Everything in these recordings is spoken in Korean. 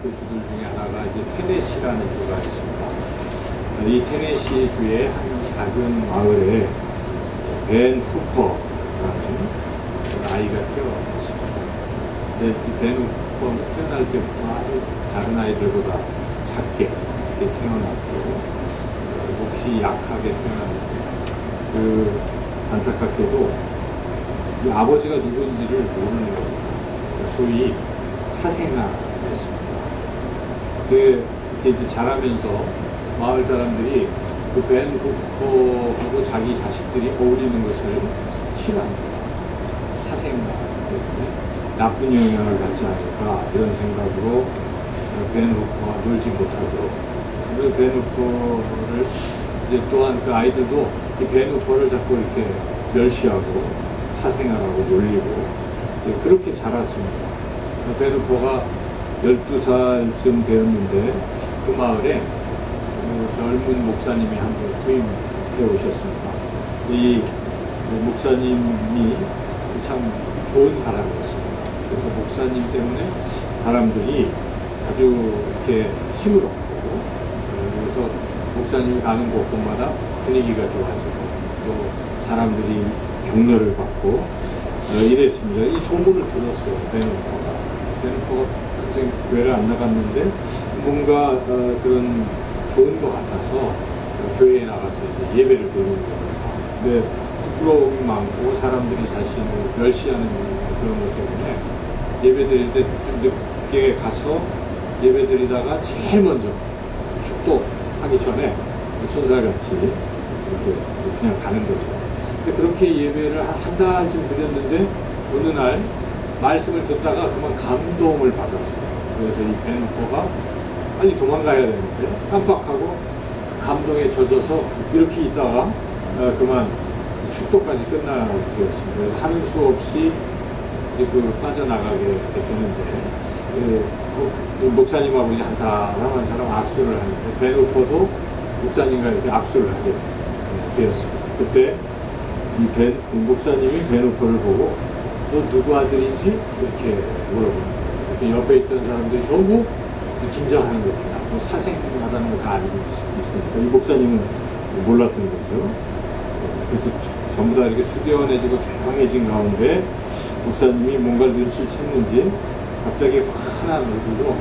그 주들 중에 하나가 이제 테네시라는 주가 있습니다. 이 테네시 주의 한 작은 마을에 벤 후퍼라는 아이가 태어났습니다. 근데 이 벤 후퍼는 태어날 때부터 아주 다른 아이들보다 작게 태어났고 몹시 약하게 태어났는데 그 안타깝게도 이 아버지가 누군지를 모르는 겁니다. 소위 사생아였습니다. 그 이제 자라면서 마을 사람들이 그 벤 후퍼하고 자기 자식들이 어울리는 것을 싫어합니다. 사생아 때문에 나쁜 영향을 받지 않을까 이런 생각으로 벤 후퍼와 놀지 못하도록. 그래서 벤 후퍼를 이제 또한 그 아이들도 이 벤 후퍼를 자꾸 이렇게 멸시하고 사생아라고 놀리고 그렇게 자랐습니다. 벤 후퍼가 12살쯤 되었는데 그 마을에 젊은 목사님이 한 분 부임해 오셨습니다. 이 목사님이 참 좋은 사람이었습니다. 그래서 목사님 때문에 사람들이 아주 이렇게 힘을 얻고 그래서 목사님이 가는 곳곳마다 분위기가 좋아지고 또 사람들이 격려를 받고 이랬습니다. 이 소문을 들었어요. 벤 후퍼가 평생 교회를 안 나갔는데 뭔가 그런 좋은 것 같아서 교회에 나가서 이제 예배를 드리는 겁니다. 근데 부끄러움이 많고 사람들이 자신을 멸시하는 그런 것 때문에 예배 드릴 때 좀 늦게 가서 예배 드리다가 제일 먼저 축도하기 전에 손살같이 이렇게 그냥 가는 거죠. 근데 그렇게 예배를 한 달쯤 드렸는데 어느 날 말씀을 듣다가 그만 감동을 받았어요. 그래서 이 벤 후퍼가 빨리 도망가야 되는데 깜빡하고 감동에 젖어서 이렇게 있다가 그만 축도까지 끝나게 되었습니다. 그래서 하는 수 없이 이제 빠져나가게 되는데 목사님하고 이제 한 사람 악수를 하는데 벤 후퍼도 목사님과 이렇게 악수를 하게 되었습니다. 그때 이 목사님이 벤 후퍼를 보고 너 누구 아들이지? 이렇게 물어봅니다. 이렇게 옆에 있던 사람들이 전부 긴장하는 겁니다. 뭐 사생하다는 거 다 알고 있으니까 이 목사님은 몰랐던 거죠. 그래서 전부 다 이렇게 숙연해지고 조용해진 가운데 목사님이 뭔가를 눈치를 챘는지 갑자기 환한 얼굴로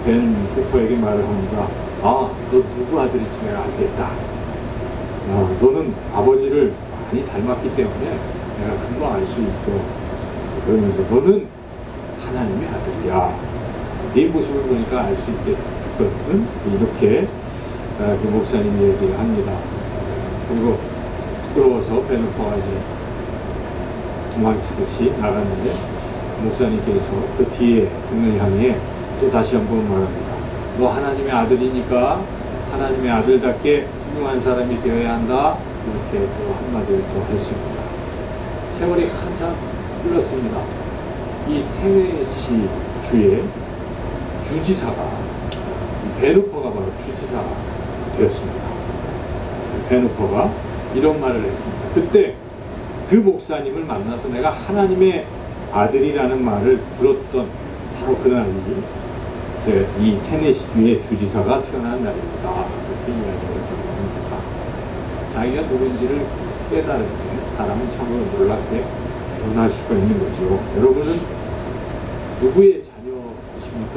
벤 후퍼에게 말을 합니다. 아, 너 누구 아들인지 내가 알겠다. 너는 아버지를 많이 닮았기 때문에 내가 금방 알 수 있어. 그러면서 너는 하나님의 아들이야. 네 모습을 보니까 알 수 있겠거든. 이렇게 그 목사님이 얘기를 합니다. 그리고 부끄러워서 벤 후퍼가 이제 도망치듯이 나갔는데 목사님께서 그 뒤에 등을 향해 또 다시 한번 말합니다. 너 하나님의 아들이니까 하나님의 아들답게 훌륭한 사람이 되어야 한다. 이렇게 또 한마디를 또 했습니다. 세월이 한참 흘렀습니다. 이 테네시 주의 주지사가 벤 후퍼가 바로 주지사가 되었습니다. 벤 후퍼가 이런 말을 했습니다. 그때 그 목사님을 만나서 내가 하나님의 아들이라는 말을 들었던 바로 그날이 이 테네시주의 주지사가 태어난 날입니다. 그렇게 이야기를 합니다. 자기가 누군지를 깨달을 때 사람은 참으로 놀랍게 변할 수가 있는 거죠. 여러분은 누구의 자녀이십니까?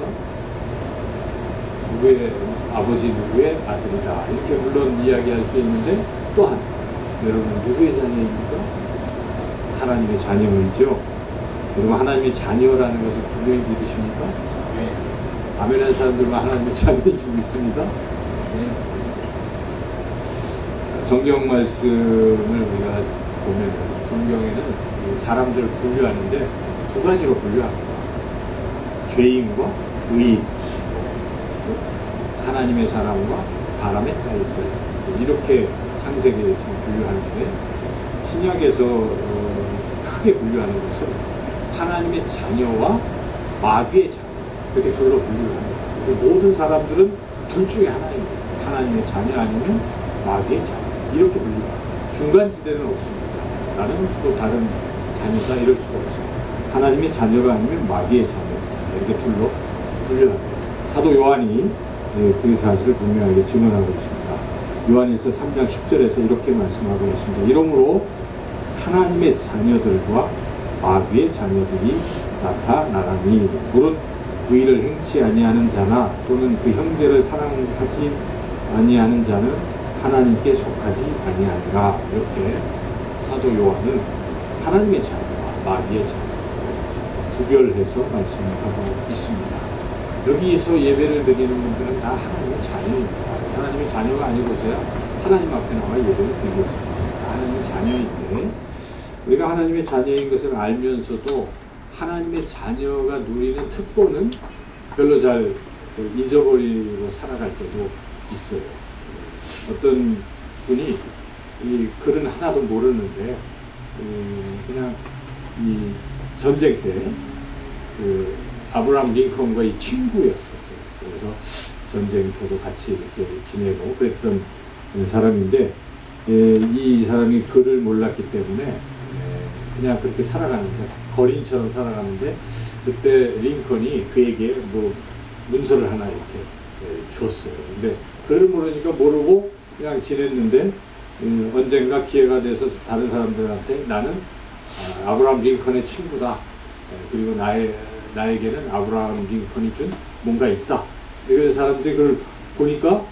누구의 아버지, 누구의 아들이다. 이렇게 물론 이야기할 수 있는데 또한 여러분 누구의 자녀입니까? 하나님의 자녀이죠. 그리고 하나님의 자녀라는 것을 분명히 믿으십니까? 네. 아멘하는 사람들만 하나님의 자녀인 줄 믿습니다. 네. 성경 말씀을 우리가 보면 성경에는 사람들을 분류하는데 두 가지로 분류합니다. 죄인과 의인, 하나님의 사람과 사람의 딸들, 이렇게 창세기에서 분류하는데 신약에서 크게 분류하는 것은 하나님의 자녀와 마귀의 자녀, 그렇게 둘로 분류를 합니다. 모든 사람들은 둘 중에 하나입니다. 하나님의 자녀 아니면 마귀의 자녀, 이렇게 분류합니다. 중간지대는 없습니다. 나는 또 다른 자녀다 이럴 수가 없습니다. 하나님의 자녀가 아니면 마귀의 자녀, 이렇게 둘로 분류합니다. 사도 요한이 그 사실을 분명하게 증언하고 있습니다. 요한일서 3장 10절에서 이렇게 말씀하고 있습니다. 이러므로 하나님의 자녀들과 마귀의 자녀들이 나타나라니 무릇 의를 행치 아니하는 자나 또는 그 형제를 사랑하지 아니하는 자는 하나님께 속하지 아니하니라. 이렇게 사도 요한은 하나님의 자녀와 마귀의 자녀를 구별해서 말씀하고 있습니다. 여기서 예배를 드리는 분들은 다 하나님의 자녀입니다. 하나님의 자녀가 아니고서야 하나님 앞에 나와 예배를 드리겠습니다. 하나님의 자녀인데 우리가 하나님의 자녀인 것을 알면서도 하나님의 자녀가 누리는 특권은 별로 잘 잊어버리고 살아갈 때도 있어요. 어떤 분이 이 글은 하나도 모르는데 그냥 이 전쟁 때 아브라함 링컨과 이 친구였었어요. 그래서 전쟁터도 같이 이렇게 지내고 그랬던 사람인데 이 사람이 글을 몰랐기 때문에 그냥 그렇게 살아가는데 거린처럼 살아가는데 그때 링컨이 그에게 뭐 문서를 하나 이렇게 줬어요. 근데 글을 모르니까 모르고 그냥 지냈는데 언젠가 기회가 돼서 다른 사람들한테 나는 아브라함 링컨의 친구다. 그리고 나에게는 아브라함 링컨이 준 뭔가 있다. 그래서 사람들이 그걸 보니까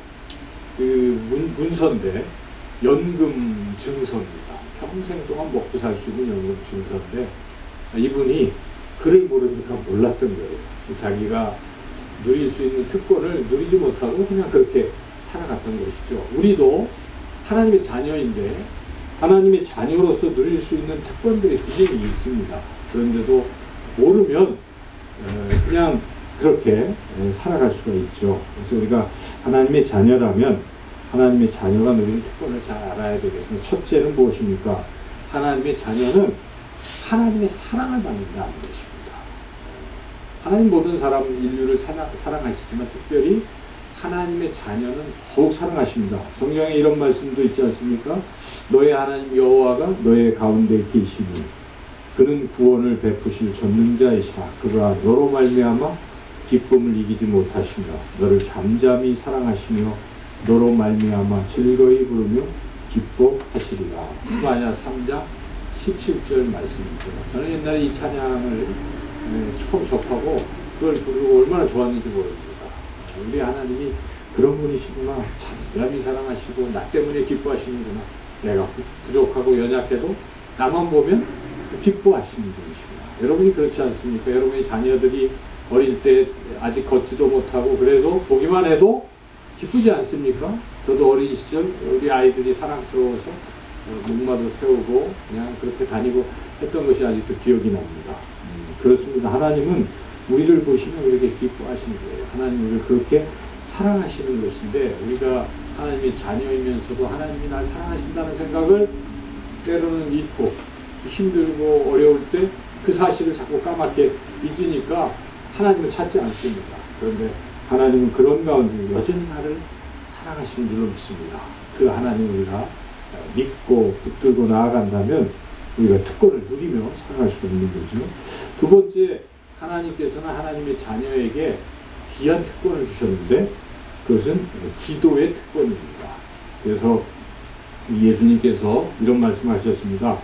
그 문서인데 연금 증서입니다. 평생 동안 먹고 살 수 있는 연금 증서인데 이분이 글을 모르니까 몰랐던 거예요. 자기가 누릴 수 있는 특권을 누리지 못하고 그냥 그렇게 살아갔던 것이죠. 우리도 하나님의 자녀인데 하나님의 자녀로서 누릴 수 있는 특권들이 분명히 있습니다. 그런데도 모르면 그냥 그렇게 살아갈 수가 있죠. 그래서 우리가 하나님의 자녀라면 하나님의 자녀가 누리는 특권을 잘 알아야 되겠습니다. 첫째는 무엇입니까? 하나님의 자녀는 하나님의 사랑을 받는다는 것입니다. 하나님 모든 사람 인류를 사랑하시지만 특별히 하나님의 자녀는 더욱 사랑하십니다. 성경에 이런 말씀도 있지 않습니까? 너의 하나님 여호와가 너의 가운데 계시니 그는 구원을 베푸실 전능자이시라. 그가 너로 말미암아 기쁨을 이기지 못하시며 너를 잠잠히 사랑하시며 너로 말미암아 즐거이 부르며 기뻐하시리라. 스바냐 3장 17절 말씀이죠. 저는 옛날에 이 찬양을 처음 접하고 그걸 부르고 얼마나 좋았는지 모릅니다. 우리 하나님이 그런 분이시구나. 잠잠히 사랑하시고 나 때문에 기뻐하시는구나. 내가 부족하고 연약해도 나만 보면 기뻐하시는 분이시구나. 여러분이 그렇지 않습니까? 여러분의 자녀들이 어릴 때 아직 걷지도 못하고 그래도 보기만 해도 기쁘지 않습니까? 저도 어린 시절 우리 아이들이 사랑스러워서 목마도 태우고 그냥 그렇게 다니고 했던 것이 아직도 기억이 납니다. 그렇습니다. 하나님은 우리를 보시면 우리에게 기뻐하시는 거예요. 하나님 우리를 그렇게 사랑하시는 것인데 우리가 하나님의 자녀이면서도 하나님이 날 사랑하신다는 생각을 때로는 잊고 힘들고 어려울 때 그 사실을 자꾸 까맣게 잊으니까 하나님을 찾지 않습니다. 그런데 하나님은 그런 가운데 여전히 나를 사랑하시는 줄로 믿습니다. 그 하나님 우리가 믿고 붙들고 나아간다면 우리가 특권을 누리며 살아갈 수 있는 거죠. 두 번째, 하나님께서는 하나님의 자녀에게 귀한 특권을 주셨는데 그것은 기도의 특권입니다. 그래서 예수님께서 이런 말씀하셨습니다.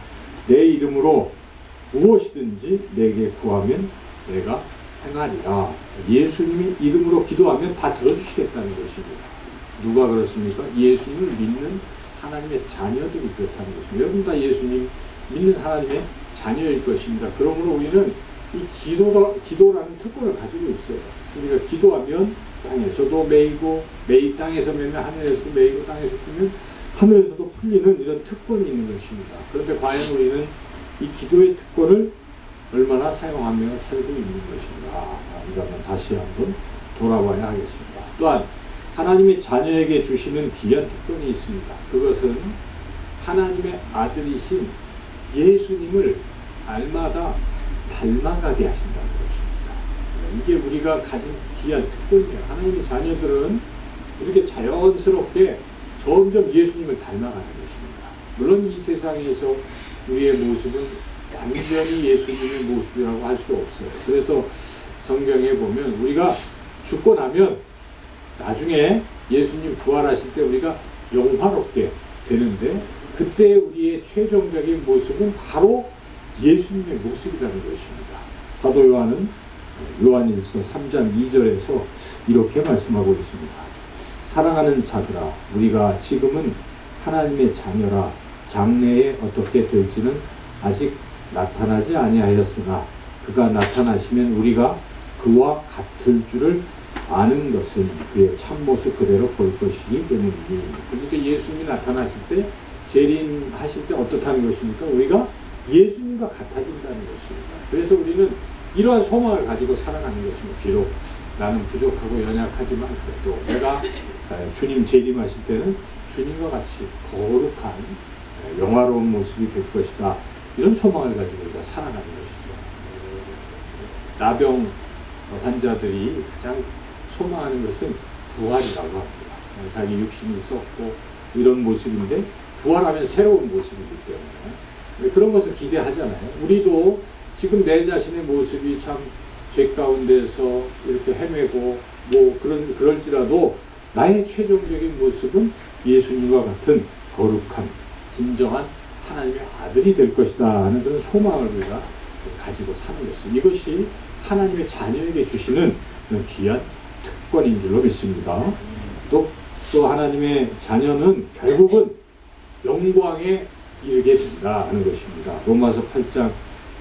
내 이름으로 무엇이든지 내게 구하면 내가 행하리라. 예수님이 이름으로 기도하면 다 들어주시겠다는 것입니다. 누가 그렇습니까? 예수님을 믿는 하나님의 자녀들이 그렇다는 것입니다. 여러분 다 예수님 믿는 하나님의 자녀일 것입니다. 그러므로 우리는 이 기도라는 특권을 가지고 있어요. 우리가 기도하면 땅에서도 메이고 땅에서 메면 하늘에서도 메이고 땅에서 풀면 하늘에서도 풀리는 이런 특권이 있는 것입니다. 그런데 과연 우리는 이 기도의 특권을 얼마나 사용하며 살고 있는 것인가? 이러면 다시 한번 돌아봐야 하겠습니다. 또한 하나님의 자녀에게 주시는 귀한 특권이 있습니다. 그것은 하나님의 아들이신 예수님을 날마다 닮아가게 하신다는 것입니다. 이게 우리가 가진 귀한 특권이에요. 하나님의 자녀들은 이렇게 자연스럽게 점점 예수님을 닮아가는 것입니다. 물론 이 세상에서 우리의 모습은 완전히 예수님의 모습이라고 할 수 없어요. 그래서 성경에 보면 우리가 죽고 나면 나중에 예수님 부활하실 때 우리가 영화롭게 되는데 그때 우리의 최종적인 모습은 바로 예수님의 모습이라는 것입니다. 사도 요한은 요한일서 3장 2절에서 이렇게 말씀하고 있습니다. 사랑하는 자들아, 우리가 지금은 하나님의 자녀라. 장래에 어떻게 될지는 아직 나타나지 아니하였으나 그가 나타나시면 우리가 그와 같을 줄을 아는 것은 그의 참모습 그대로 볼 것이기 때문이니. 그러니까 예수님이 나타나실 때, 재림하실 때 어떻다는 것입니까? 우리가 예수님과 같아진다는 것입니다. 그래서 우리는 이러한 소망을 가지고 살아가는 것입니다. 비록 나는 부족하고 연약하지만 그래도 내가 주님 재림하실 때는 주님과 같이 거룩한 영화로운 모습이 될 것이다. 이런 소망을 가지고 우리가 살아가는 것이죠. 나병 환자들이 가장 소망하는 것은 부활이라고 합니다. 자기 육신이 썩고 이런 모습인데 부활하면 새로운 모습이기 때문에 그런 것을 기대하잖아요. 우리도 지금 내 자신의 모습이 참 죄 가운데서 이렇게 헤매고 뭐 그럴지라도 나의 최종적인 모습은 예수님과 같은 거룩한 진정한 하나님의 아들이 될 것이다 하는 그런 소망을 우리가 가지고 사는 것입니다. 이것이 하나님의 자녀에게 주시는 귀한 특권인 줄로 믿습니다. 또 하나님의 자녀는 결국은 영광에 이르게 된다 하는 것입니다. 로마서 8장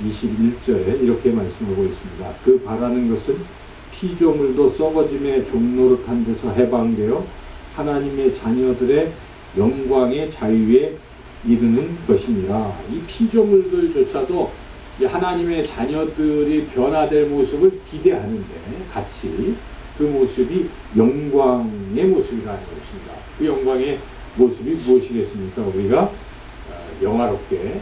21절에 이렇게 말씀하고 있습니다. 그 바라는 것은 피조물도 썩어짐의 종노릇한 데서 해방되어 하나님의 자녀들의 영광의 자유에 이르는 것이니라. 이 피조물들조차도 하나님의 자녀들이 변화될 모습을 기대하는데 같이 그 모습이 영광의 모습이라는 것입니다. 그 영광의 모습이 무엇이겠습니까? 우리가 영화롭게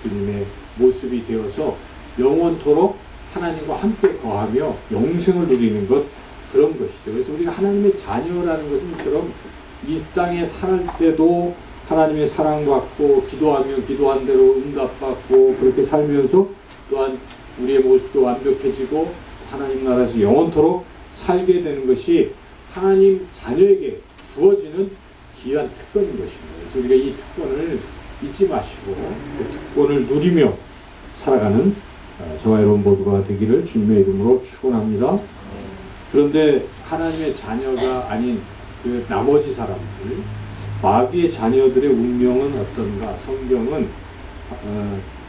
주님의 모습이 되어서 영원토록 하나님과 함께 거하며 영생을 누리는 것, 그런 것이죠. 그래서 우리가 하나님의 자녀라는 것은 이처럼 이 땅에 살 때도 하나님의 사랑받고 기도하면 기도한 대로 응답받고 그렇게 살면서 또한 우리의 모습도 완벽해지고 하나님 나라에서 영원토록 살게 되는 것이 하나님 자녀에게 주어지는 귀한 특권인 것입니다. 그래서 우리가 이 특권을 잊지 마시고 그 특권을 누리며 살아가는 저와 여러분 모두가 되기를 주님의 이름으로 축원합니다. 그런데 하나님의 자녀가 아닌 그 나머지 사람들, 마귀의 자녀들의 운명은 어떤가? 성경은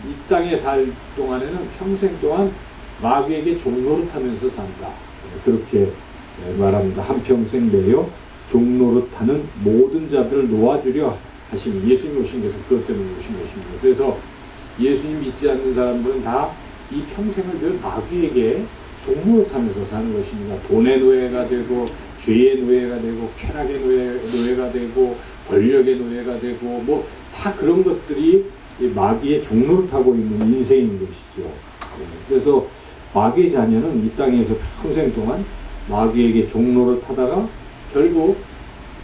이 땅에 살 동안에는 평생 동안 마귀에게 종노릇하면서 산다. 그렇게 말합니다. 한평생 내어 종노릇하는 모든 자들을 놓아주려 하신 예수님 오신 것은 그것 때문에 오신 것입니다. 그래서 예수님 믿지 않는 사람들은 다 이 평생을 늘 마귀에게 종노릇하면서 사는 것입니다. 돈의 노예가 되고 죄의 노예가 되고 쾌락의 노예가 되고 권력의 노예가 되고 뭐 다 그런 것들이 마귀의 종노릇하고 있는 인생인 것이죠. 그래서 마귀의 자녀는 이 땅에서 평생 동안 마귀에게 종노릇하다가 결국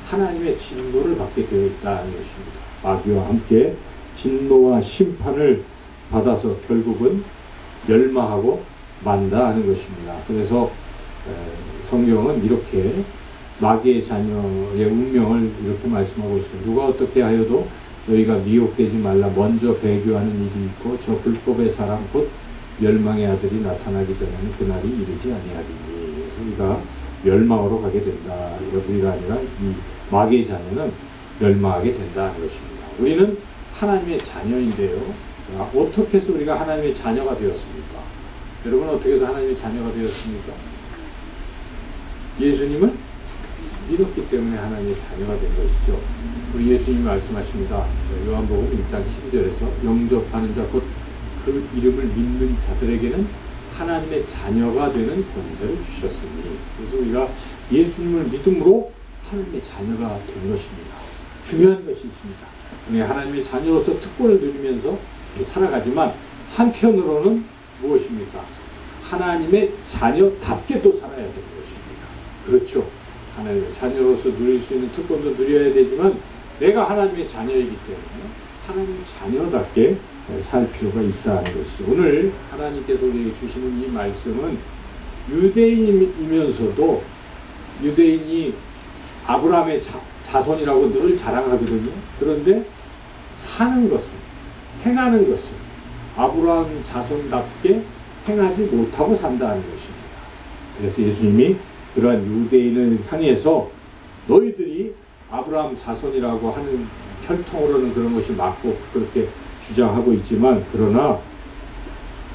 하나님의 진노를 받게 되어 있다는 것입니다. 마귀와 함께 진노와 심판을 받아서 결국은 멸망하고 만다 하는 것입니다. 그래서 성경은 이렇게 마귀의 자녀의 운명을 이렇게 말씀하고 있습니다. 누가 어떻게 하여도 너희가 미혹되지 말라. 먼저 배교하는 일이 있고 저 불법의 사람 곧 멸망의 아들이 나타나기 전에는 그날이 이르지 아니하리니. 그래서 우리가 멸망으로 가게 된다. 우리가 아니라 이 마귀의 자녀는 멸망하게 된다는 것입니다. 우리는 하나님의 자녀인데요. 어떻게 해서 우리가 하나님의 자녀가 되었습니까? 여러분 어떻게 해서 하나님의 자녀가 되었습니까? 예수님을 믿었기 때문에 하나님의 자녀가 된 것이죠. 우리 예수님이 말씀하십니다. 요한복음 1장 12절에서 영접하는 자 곧 그 이름을 믿는 자들에게는 하나님의 자녀가 되는 권세를 주셨으니. 그래서 우리가 예수님을 믿음으로 하나님의 자녀가 된 것입니다. 중요한 것이 있습니다. 하나님의 자녀로서 특권을 누리면서 살아가지만 한편으로는 무엇입니까? 하나님의 자녀답게 또 살아야 되는 것입니다. 그렇죠. 하나님의 자녀로서 누릴 수 있는 특권도 누려야 되지만 내가 하나님의 자녀이기 때문에 하나님의 자녀답게 살 필요가 있다는 것이죠. 오늘 하나님께서 우리에게 주시는 이 말씀은 유대인이면서도 유대인이 아브라함의 자손이라고 늘 자랑하거든요. 그런데 사는 것은, 행하는 것은 아브라함 자손답게 행하지 못하고 산다는 것입니다. 그래서 예수님이 그러한 유대인을 향해서 너희들이 아브라함 자손이라고 하는 혈통으로는 그런 것이 맞고 그렇게 주장하고 있지만, 그러나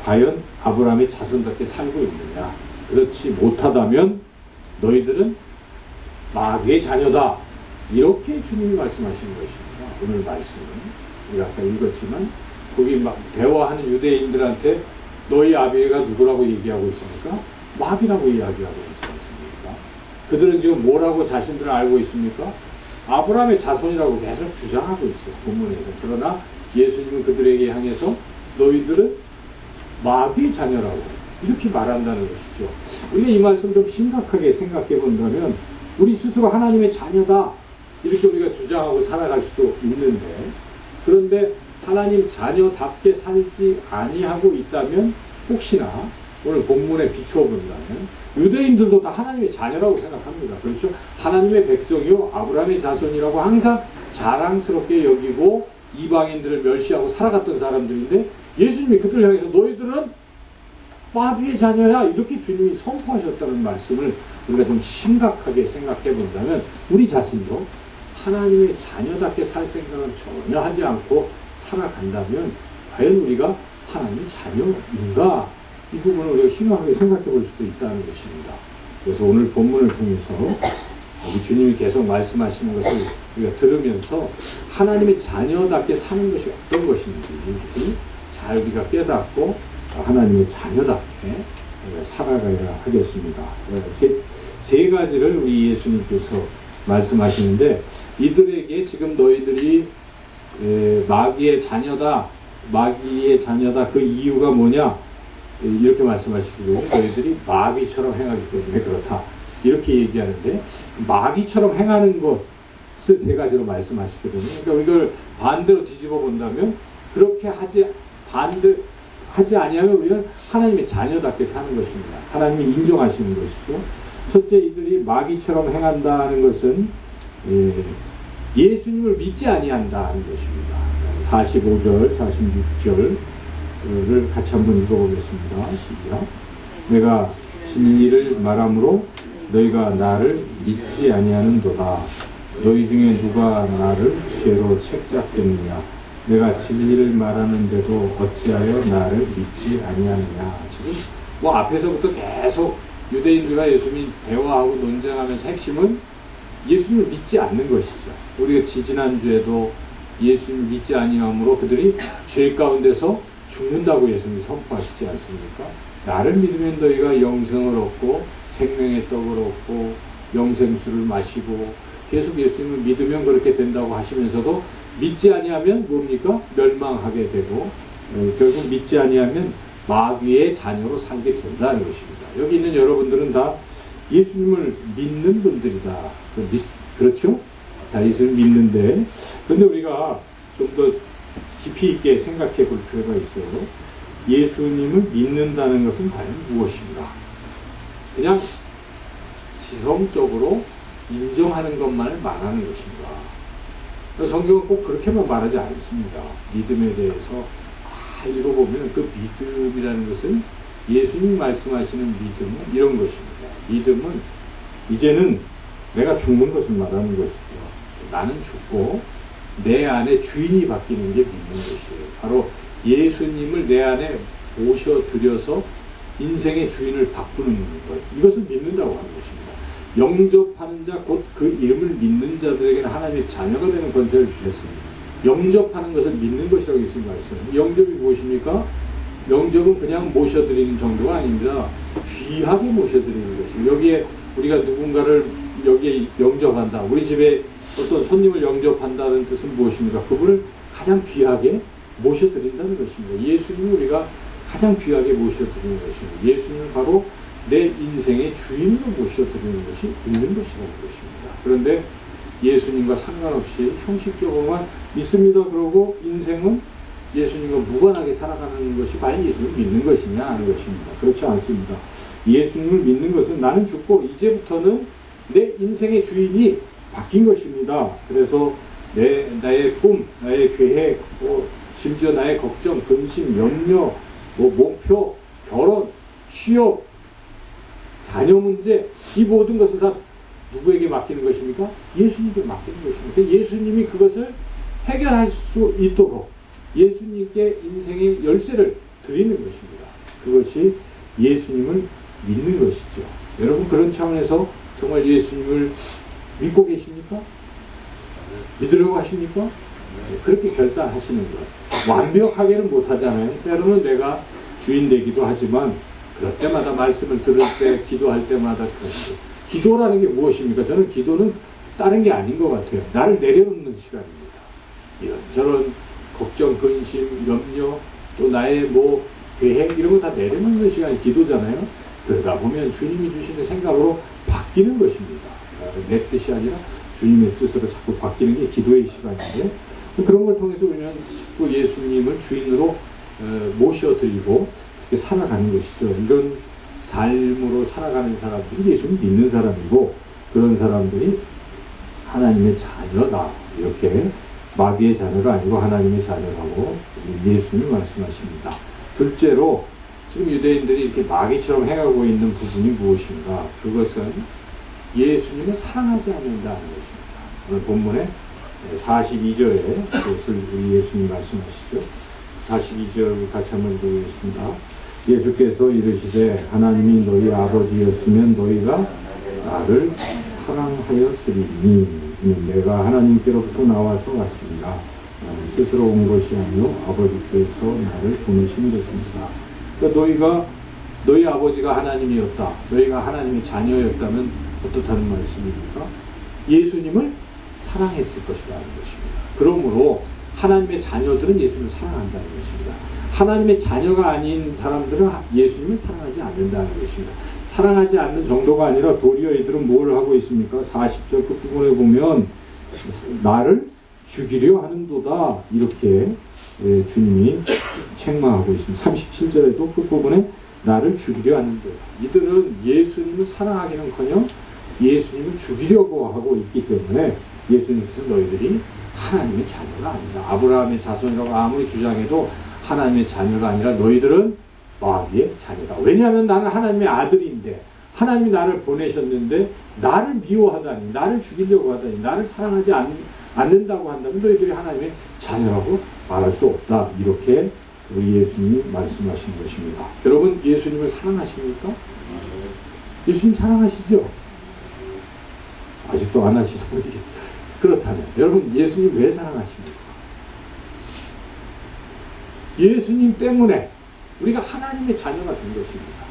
과연 아브라함의 자손답게 살고 있느냐? 그렇지 못하다면 너희들은 마귀의 자녀다. 이렇게 주님이 말씀하시는 것입니다. 오늘 말씀은 우리가 아까 읽었지만 거기 막 대화하는 유대인들한테 너희 아비가 누구라고 얘기하고 있습니까? 마귀라고 이야기하고 있지 않습니까? 그들은 지금 뭐라고 자신들을 알고 있습니까? 아브라함의 자손이라고 계속 주장하고 있어요. 본문에서. 그러나 예수님은 그들에게 향해서 너희들은 마귀의 자녀라고 이렇게 말한다는 것이죠. 우리가 이 말씀 좀 심각하게 생각해 본다면 우리 스스로 하나님의 자녀다 이렇게 우리가 주장하고 살아갈 수도 있는데, 그런데 하나님 자녀답게 살지 아니하고 있다면 혹시나 오늘 본문에 비추어 본다면 유대인들도 다 하나님의 자녀라고 생각합니다. 그렇죠? 하나님의 백성이요 아브라함의 자손이라고 항상 자랑스럽게 여기고 이방인들을 멸시하고 살아갔던 사람들인데, 예수님이 그들을 향해서 너희들은 마귀의 자녀야 이렇게 주님이 선포하셨다는 말씀을 우리가 좀 심각하게 생각해 본다면 우리 자신도 하나님의 자녀답게 살 생각은 전혀 하지 않고 살아간다면 과연 우리가 하나님의 자녀인가? 이 부분을 우리가 심각하게 생각해 볼 수도 있다는 것입니다. 그래서 오늘 본문을 통해서 우리 주님이 계속 말씀하시는 것을 우리가 들으면서 하나님의 자녀답게 사는 것이 어떤 것인지 잘 우리가 깨닫고 하나님의 자녀답게 살아가야 하겠습니다. 세 가지를 우리 예수님께서 말씀하시는데, 이들에게 지금 너희들이 마귀의 자녀다, 마귀의 자녀다, 그 이유가 뭐냐? 이렇게 말씀하시고, 너희들이 마귀처럼 행하기 때문에 그렇다. 이렇게 얘기하는데, 마귀처럼 행하는 것을 세 가지로 말씀하시거든요. 그러니까 이걸 반대로 뒤집어 본다면, 그렇게 하지 아니하면 우리는 하나님의 자녀답게 사는 것입니다. 하나님이 인정하시는 것이죠. 첫째, 이들이 마귀처럼 행한다는 것은 예수님을 믿지 아니한다는 것입니다. 45절, 46절을 같이 한번 읽어보겠습니다. 시작. 내가 진리를 말함으로 너희가 나를 믿지 아니하는도다. 너희 중에 누가 나를 죄로 책잡겠느냐? 내가 진리를 말하는데도 어찌하여 나를 믿지 아니하느냐? 지금 뭐 앞에서부터 계속 유대인들과 예수님이 대화하고 논쟁하면서 핵심은 예수님을 믿지 않는 것이죠. 우리가 지지난주에도 예수님 믿지 아니함으로 그들이 죄 가운데서 죽는다고 예수님이 선포하시지 않습니까? 나를 믿으면 너희가 영생을 얻고 생명의 떡을 얻고 영생수를 마시고, 계속 예수님을 믿으면 그렇게 된다고 하시면서도 믿지 아니하면 뭡니까? 멸망하게 되고 결국 믿지 아니하면 마귀의 자녀로 살게 된다는 것입니다. 여기 있는 여러분들은 다 예수님을 믿는 분들이다. 그렇죠? 다 예수님을 믿는데, 그런데 우리가 좀 더 깊이 있게 생각해 볼 필요가 있어요. 예수님을 믿는다는 것은 과연 무엇인가? 그냥 지성적으로 인정하는 것만을 말하는 것인가? 성경은 꼭 그렇게만 말하지 않습니다. 믿음에 대해서 읽어보면 그 믿음이라는 것은 예수님 말씀하시는 믿음은 이런 것입니다. 믿음은 이제는 내가 죽는 것을 말하는 것이죠. 나는 죽고 내 안에 주인이 바뀌는 게 믿는 것이에요. 바로 예수님을 내 안에 모셔들여서 인생의 주인을 바꾸는 것, 이것을 믿는다고 하는 것입니다. 영접하는 자, 곧 그 이름을 믿는 자들에게는 하나님의 자녀가 되는 권세를 주셨습니다. 영접하는 것을 믿는 것이라고 예수님 말씀하셨습니다. 영접이 무엇입니까? 영접은 그냥 모셔드리는 정도가 아닙니다. 귀하게 모셔드리는 것이에요. 여기에 우리가 누군가를 여기에 영접한다. 우리 집에 어떤 손님을 영접한다는 뜻은 무엇입니까? 그분을 가장 귀하게 모셔드린다는 것입니다. 예수님을 우리가 가장 귀하게 모셔드리는 것입니다. 예수님을 바로 내 인생의 주인으로 모셔드리는 것이 있는 것이라는 것입니다. 그런데 예수님과 상관없이 형식적으로만 믿습니다 그러고 인생은 예수님과 무관하게 살아가는 것이 과연 예수님을 믿는 것이냐 하는 것입니다. 그렇지 않습니다. 예수님을 믿는 것은 나는 죽고 이제부터는 내 인생의 주인이 바뀐 것입니다. 그래서 나의 꿈, 나의 계획, 심지어 나의 걱정, 근심, 염려, 목표, 결혼, 취업, 자녀 문제, 이 모든 것을 다 누구에게 맡기는 것입니까? 예수님께 맡기는 것입니다. 예수님이 그것을 해결할 수 있도록 예수님께 인생의 열쇠를 드리는 것입니다. 그것이 예수님을 믿는 것이죠. 여러분, 그런 차원에서 정말 예수님을 믿고 계십니까? 믿으려고 하십니까? 그렇게 결단하시는 거예요. 완벽하게는 못하잖아요. 때로는 내가 주인 되기도 하지만 그럴 때마다 말씀을 들을 때, 기도할 때마다 그렇죠. 기도라는 게 무엇입니까? 저는 기도는 다른 게 아닌 것 같아요. 나를 내려놓는 시간입니다. 이런저런 걱정, 근심, 염려, 또 나의 계획 이런 거 다 내려놓는 시간이 기도잖아요. 그러다 보면 주님이 주시는 생각으로 바뀌는 것입니다. 내 뜻이 아니라 주님의 뜻으로 자꾸 바뀌는 게 기도의 시간인데, 그런 걸 통해서 우리는 예수님을 주인으로 모셔드리고 살아가는 것이죠. 이런 삶으로 살아가는 사람들이 예수님 믿는 사람이고, 그런 사람들이 하나님의 자녀다. 이렇게 마귀의 자녀가 아니고 하나님의 자녀라고 예수님이 말씀하십니다. 둘째로 지금 유대인들이 이렇게 마귀처럼 행하고 있는 부분이 무엇인가? 그것은 예수님을 사랑하지 않는다는 것입니다. 오늘 본문에 42절에 그것을 우리 예수님 말씀하시죠. 42절 같이 한번 보겠습니다. 예수께서 이르시되 하나님이 너희 아버지였으면 너희가 나를 사랑하였으리니 내가 하나님께로부터 나와서 왔습니다. 스스로 온 것이 아니요 아버지께서 나를 보내신 것입니다. 그러니까 너희 아버지가 하나님이었다, 너희가 하나님의 자녀였다면 어떻다는 말씀입니까? 예수님을 사랑했을 것이라는 것입니다. 그러므로 하나님의 자녀들은 예수님을 사랑한다는 것입니다. 하나님의 자녀가 아닌 사람들은 예수님을 사랑하지 않는다는 것입니다. 사랑하지 않는 정도가 아니라 도리어 이들은 뭘 하고 있습니까? 40절 끝부분에 보면 나를 죽이려 하는도다, 이렇게 주님이 책망하고 있습니다. 37절에도 끝부분에 나를 죽이려 하는도다. 이들은 예수님을 사랑하기는커녕 예수님을 죽이려고 하고 있기 때문에 예수님께서 너희들이 하나님의 자녀가 아니다, 아브라함의 자손이라고 아무리 주장해도 하나님의 자녀가 아니라 너희들은 마귀의 자녀다. 왜냐하면 나는 하나님의 아들인데, 하나님이 나를 보내셨는데 나를 미워하다니, 나를 죽이려고 하다니, 나를 사랑하지 않는다고 한다면 너희들이 하나님의 자녀라고 말할 수 없다. 이렇게 우리 예수님이 말씀하신 것입니다. 여러분, 예수님을 사랑하십니까? 예수님 사랑하시죠? 아직도 안 하시는 분이 그렇다면 여러분, 예수님 왜 사랑하십니까? 예수님 때문에 우리가 하나님의 자녀가 된 것입니다.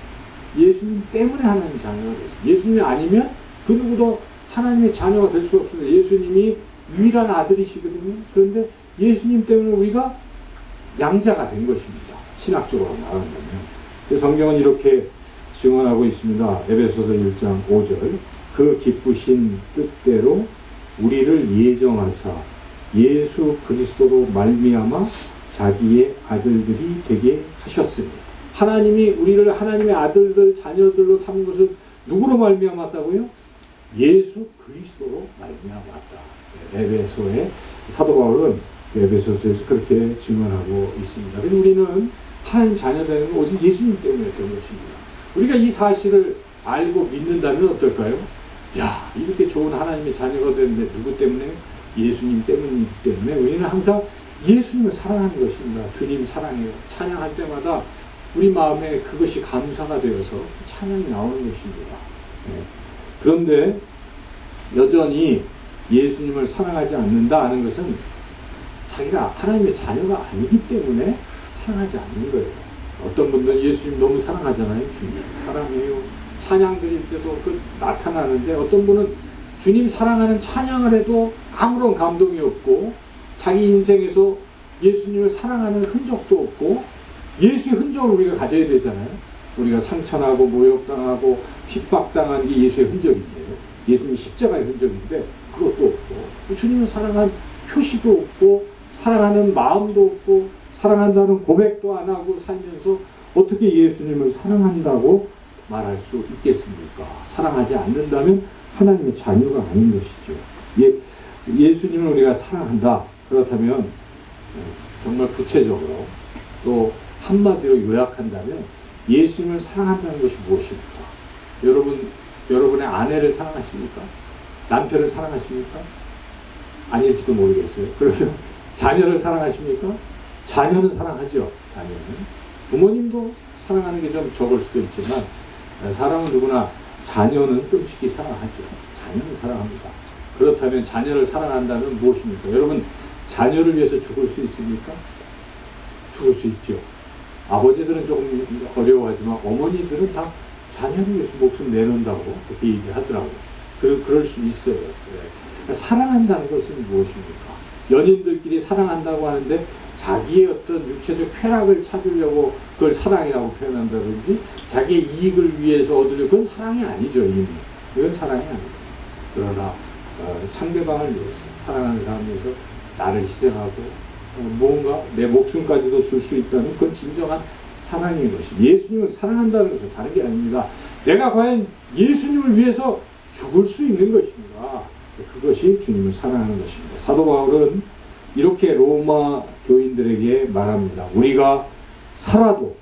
예수님 때문에 하나님의 자녀가 됐습니다. 예수님이 아니면 그 누구도 하나님의 자녀가 될 수 없습니다. 예수님이 유일한 아들이시거든요. 그런데 예수님 때문에 우리가 양자가 된 것입니다. 신학적으로 말한다면. 성경은 이렇게 증언하고 있습니다. 에베소서 1장 5절. 그 기쁘신 뜻대로 우리를 예정하사 예수 그리스도로 말미암아 자기의 아들들이 되게 하셨으니, 하나님이 우리를 하나님의 아들들, 자녀들로 삼은 것은 누구로 말미암았다고요? 예수 그리스도로 말미암았다. 에베소의 사도 바울은 에베소서에서 그렇게 증언하고 있습니다. 그래서 우리는 하나님 자녀 되는 건 오직 예수님 때문에 된 것입니다. 우리가 이 사실을 알고 믿는다면 어떨까요? 야, 이렇게 좋은 하나님의 자녀가 되는데 누구 때문에? 예수님 때문이기 때문에 우리는 항상 예수님을 사랑하는 것입니다. 주님 사랑해요. 찬양할 때마다 우리 마음에 그것이 감사가 되어서 찬양이 나오는 것입니다. 그런데 여전히 예수님을 사랑하지 않는다 하는 것은 자기가 하나님의 자녀가 아니기 때문에 사랑하지 않는 거예요. 어떤 분들은 예수님 너무 사랑하잖아요. 주님 사랑해요. 찬양 드릴 때도 나타나는데, 어떤 분은 주님 사랑하는 찬양을 해도 아무런 감동이 없고 자기 인생에서 예수님을 사랑하는 흔적도 없고, 예수의 흔적을 우리가 가져야 되잖아요. 우리가 상처나고 모욕당하고 핍박당한 게 예수의 흔적인데요. 예수님 십자가의 흔적인데 그것도 없고, 주님을 사랑한 표시도 없고, 사랑하는 마음도 없고, 사랑한다는 고백도 안 하고 살면서 어떻게 예수님을 사랑한다고 말할 수 있겠습니까? 사랑하지 않는다면 하나님의 자녀가 아닌 것이죠. 예수님을 우리가 사랑한다. 그렇다면 정말 구체적으로 또 한마디로 요약한다면 예수님을 사랑한다는 것이 무엇입니까? 여러분의 아내를 사랑하십니까? 남편을 사랑하십니까? 아닐지도 모르겠어요. 그러면 자녀를 사랑하십니까? 자녀는 사랑하죠. 자녀는. 부모님도 사랑하는 게 좀 적을 수도 있지만 사람은 누구나 자녀는 끔찍히 사랑하죠. 자녀는 사랑합니다. 그렇다면 자녀를 사랑한다면 무엇입니까? 여러분, 자녀를 위해서 죽을 수 있습니까? 죽을 수 있죠. 아버지들은 조금 어려워하지만 어머니들은 다 자녀를 위해서 목숨 내놓는다고 그렇게 얘기하더라고요. 그럴 수 있어요. 네. 사랑한다는 것은 무엇입니까? 연인들끼리 사랑한다고 하는데 자기의 어떤 육체적 쾌락을 찾으려고 그걸 사랑이라고 표현한다든지 자기의 이익을 위해서 얻으려고 그건 사랑이 아니죠. 이미. 이건 사랑이 아니에요. 그러나 상대방을 위해서 사랑하는 사람을 위해서 나를 희생하고 무언가 내 목숨까지도 줄 수 있다는 그건 진정한 사랑인 것이. 예수님을 사랑한다는 것은 다른 게 아닙니다. 내가 과연 예수님을 위해서 죽을 수 있는 것인가? 그것이 주님을 사랑하는 것입니다. 사도 바울은 이렇게 로마 교인들에게 말합니다. 우리가 살아도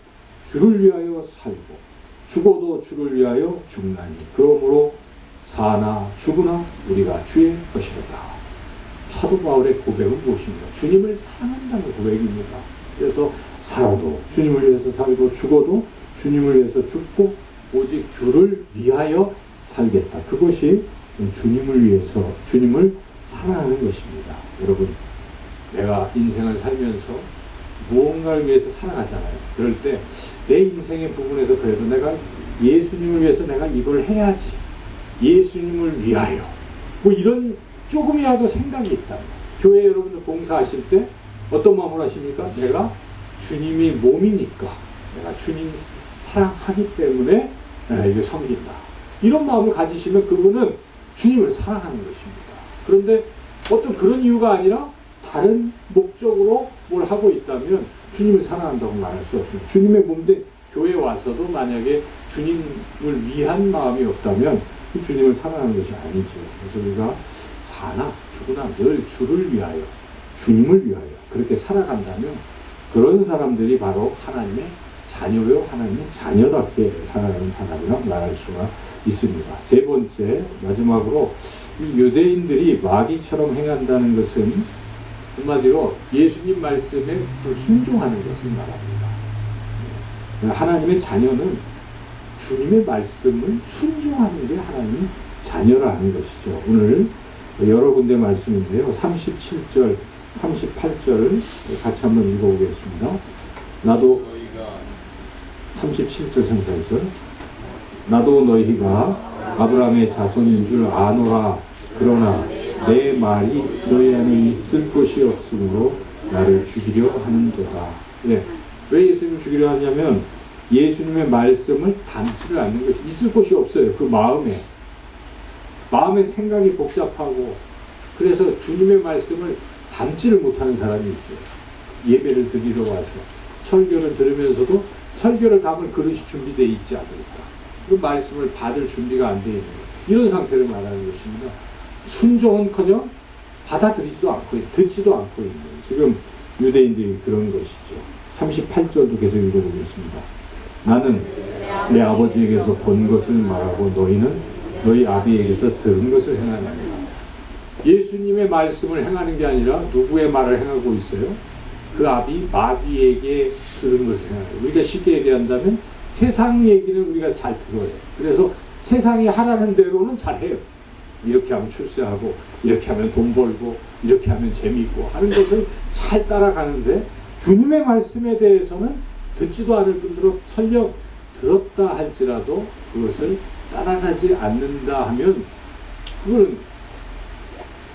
주를 위하여 살고 죽어도 주를 위하여 죽나니 그러므로 사나 죽으나 우리가 주의 것이로다. 사도 바울의 고백은 무엇입니까? 주님을 사랑한다는 고백입니다. 그래서 살아도 주님을 위해서 살고 죽어도 주님을 위해서 죽고 오직 주를 위하여 살겠다. 그것이 주님을 위해서 주님을 사랑하는 것입니다. 여러분, 내가 인생을 살면서 무언가를 위해서 살아가잖아요. 그럴 때 내 인생의 부분에서 그래도 내가 예수님을 위해서 내가 이걸 해야지. 예수님을 위하여. 뭐 이런 조금이라도 생각이 있다. 교회 여러분들 봉사하실 때 어떤 마음으로 하십니까? 내가 주님이 몸이니까 내가 주님 사랑하기 때문에 이게 섬긴다. 이런 마음을 가지시면 그분은 주님을 사랑하는 것입니다. 그런데 어떤 그런 이유가 아니라 다른 목적으로 뭘 하고 있다면 주님을 사랑한다고 말할 수 없습니다. 주님의 몸인데 교회에 와서도 만약에 주님을 위한 마음이 없다면 그 주님을 사랑하는 것이 아니죠. 그래서 우리가 사나 죽으나 늘 주를 위하여 주님을 위하여 그렇게 살아간다면 그런 사람들이 바로 하나님의 자녀요 하나님의 자녀답게 살아가는 사람이라 말할 수가 있습니다. 세 번째 마지막으로 이 유대인들이 마귀처럼 행한다는 것은 한마디로 예수님 말씀에 불순종하는 것을 말합니다. 하나님의 자녀는 주님의 말씀을 순종하는 게 하나님의 자녀라는 것이죠. 오늘 여러 군데 말씀인데요. 37절, 38절 같이 한번 읽어보겠습니다. 37절, 38절. 나도 너희가 아브라함의 자손인 줄 아노라. 그러나 내 말이 너희 안에 있을 것이 없으므로 나를 죽이려 하는도다. 예. 왜 예수님을 죽이려 하냐면 예수님의 말씀을 담지를 않는 것이 있을 곳이 없어요. 그 마음의 생각이 복잡하고 그래서 주님의 말씀을 담지를 못하는 사람이 있어요. 예배를 드리러 와서 설교를 들으면서도 설교를 담을 그릇이 준비되어 있지 않은 사람. 그 말씀을 받을 준비가 안 되어 있는 거예요. 이런 상태를 말하는 것입니다. 순종은커녕 받아들이지도 않고 듣지도 않고 있는 지금 유대인들이 그런 것이죠. 38절도 계속 읽어보겠습니다. 나는 내 아버지에게서 본 것을 말하고 너희는 너희 아비에게서 들은 것을 행하느니라. 예수님의 말씀을 행하는 게 아니라 누구의 말을 행하고 있어요? 그 아비 마귀에게 들은 것을 행하는. 우리가 쉽게 얘기한다면 세상 얘기는 우리가 잘 들어요. 그래서 세상이 하라는 대로는 잘해요. 이렇게 하면 출세하고 이렇게 하면 돈 벌고 이렇게 하면 재미있고 하는 것을 잘 따라가는데 주님의 말씀에 대해서는 듣지도 않을 뿐더러 설령 들었다 할지라도 그것을 따라가지 않는다 하면 그거는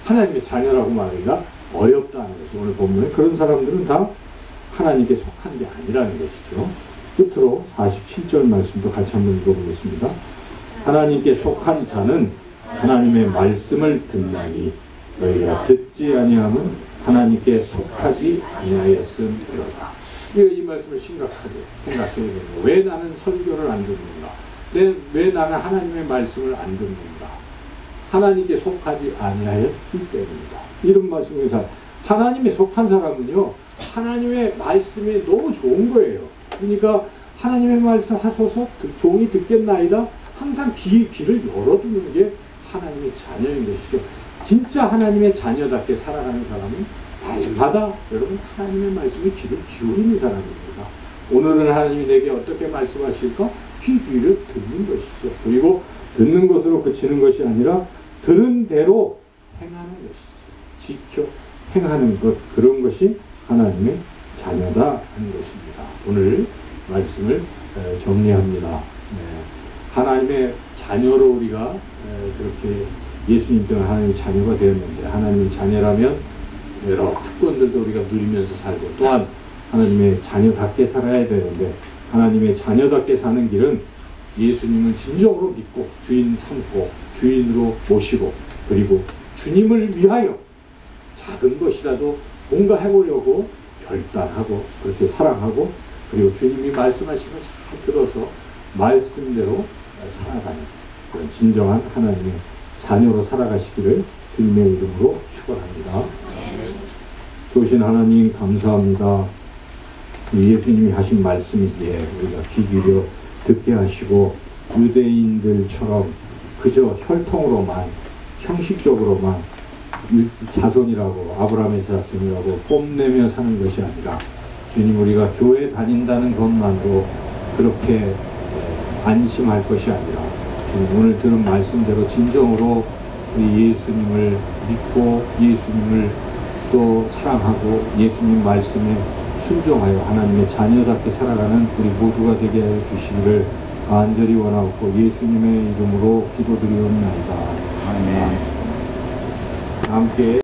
하나님의 자녀라고 말하기가 어렵다는 것이 오늘 본문에 그런 사람들은 다 하나님께 속한 게 아니라는 것이죠. 끝으로 47절 말씀도 같이 한번 읽어보겠습니다. 하나님께 속한 자는 하나님의 말씀을 듣나니 너희가 듣지 아니하면 하나님께 속하지 아니하였음이로다. 이 말씀을 심각하게 생각해야 됩니다. 왜 나는 설교를 안 듣는가? 왜 나는 하나님의 말씀을 안 듣는가? 하나님께 속하지 아니하였기 때문이다. 이런 말씀에서 하나님에 속한 사람은요, 하나님의 말씀이 너무 좋은 거예요. 그러니까 하나님의 말씀 하소서 종이 듣겠나이다. 항상 귀를 열어두는 게 하나님의 자녀인 것이죠. 진짜 하나님의 자녀답게 살아가는 사람은 날마다 여러분 하나님의 말씀에 귀를 기울이는 사람입니다. 오늘은 하나님이 내게 어떻게 말씀하실까? 귀를 듣는 것이죠. 그리고 듣는 것으로 그치는 것이 아니라 들은 대로 행하는 것이죠. 지켜 행하는 것, 그런 것이 하나님의 자녀다 하는 것입니다. 오늘 말씀을 정리합니다. 네. 하나님의 자녀로 우리가 그렇게 예수님 때문에 하나님의 자녀가 되었는데, 하나님의 자녀라면 여러 특권들도 우리가 누리면서 살고, 또한 하나님의 자녀답게 살아야 되는데, 하나님의 자녀답게 사는 길은 예수님을 진정으로 믿고 주인 삼고 주인으로 모시고, 그리고 주님을 위하여 작은 것이라도 뭔가 해보려고 결단하고 그렇게 사랑하고, 그리고 주님이 말씀하시면 잘 들어서 말씀대로 살아가는 그런 진정한 하나님의 자녀로 살아가시기를 주님의 이름으로 축원합니다. 좋으신 하나님 감사합니다. 예수님이 하신 말씀이기에 우리가 귀 기울여 듣게 하시고, 유대인들처럼 그저 혈통으로만 형식적으로만 자손이라고 아브라함의 자손이라고 뽐내며 사는 것이 아니라, 주님 우리가 교회 다닌다는 것만으로 그렇게 안심할 것이 아니라, 주님 오늘 들은 말씀대로 진정으로 우리 예수님을 믿고 예수님을 또 사랑하고 예수님 말씀에 순종하여 하나님의 자녀답게 살아가는 우리 모두가 되게 하여 주시기를 간절히 원하옵고 예수님의 이름으로 기도드리옵나이다. 아멘. 함께